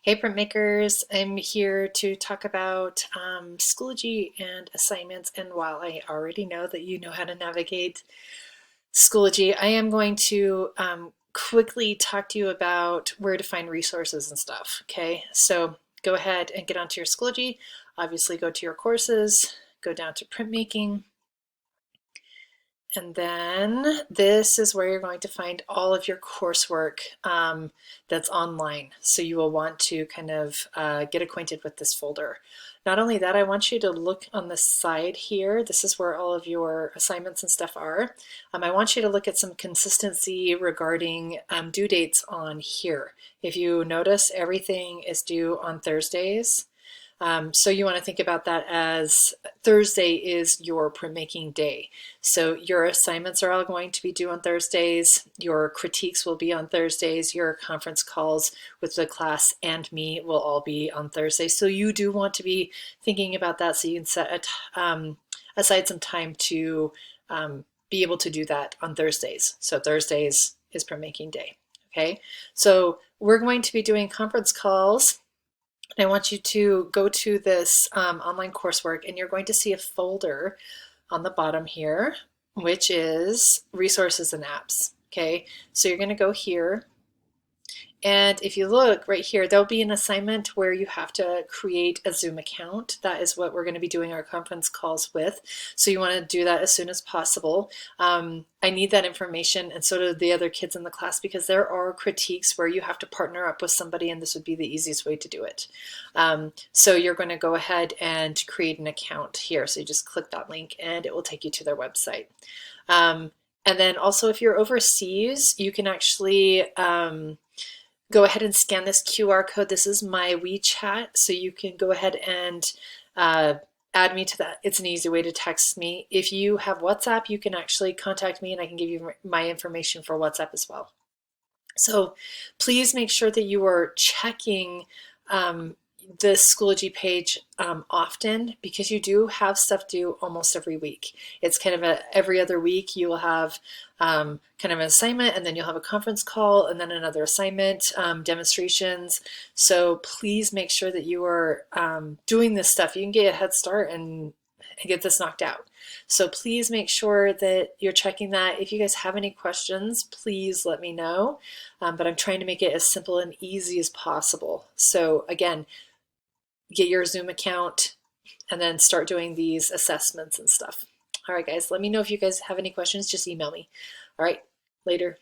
Hey printmakers, I'm here to talk about Schoology and assignments, and while I already know that you know how to navigate Schoology, I am going to quickly talk to you about where to find resources and stuff, okay? So go ahead and get onto your Schoology, obviously go to your courses, go down to printmaking, and then this is where you're going to find all of your coursework that's online. So you will want to kind of get acquainted with this folder. Not only that, I want you to look on the side here. This is where all of your assignments and stuff are. I want you to look at some consistency regarding due dates on here. If you notice, everything is due on Thursdays. So you want to think about that as Thursday is your printmaking day. So your assignments are all going to be due on Thursdays. Your critiques will be on Thursdays. Your conference calls with the class and me will all be on Thursdays. So you do want to be thinking about that so you can set aside some time to be able to do that on Thursdays. So Thursdays is printmaking day. Okay, so we're going to be doing conference calls. I want you to go to this online coursework, and you're going to see a folder on the bottom here, which is resources and apps. Okay, so you're going to go here, and if you look right here, there'll be an assignment where you have to create a Zoom account. That is what we're going to be doing our conference calls with. So you want to do that as soon as possible. I need that information, and so do the other kids in the class, because there are critiques where you have to partner up with somebody, and this would be the easiest way to do it. So you're going to go ahead and create an account here. So you just click that link, and it will take you to their website. And then also, if you're overseas, you can actually go ahead and scan this QR code. This is my WeChat, so you can go ahead and add me to that. It's an easy way to text me. If you have WhatsApp, you can actually contact me, and I can give you my information for WhatsApp as well. So please make sure that you are checking the Schoology page often, because you do have stuff due almost every week. It's kind of every other week you will have kind of an assignment, and then you'll have a conference call, and then another assignment, demonstrations. So please make sure that you are doing this stuff. You can get a head start and get this knocked out. So please make sure that you're checking that. If you guys have any questions, please let me know. But I'm trying to make it as simple and easy as possible. So again, get your Zoom account and then start doing these assessments and stuff. All right, guys, let me know if you guys have any questions. Just email me. All right, later.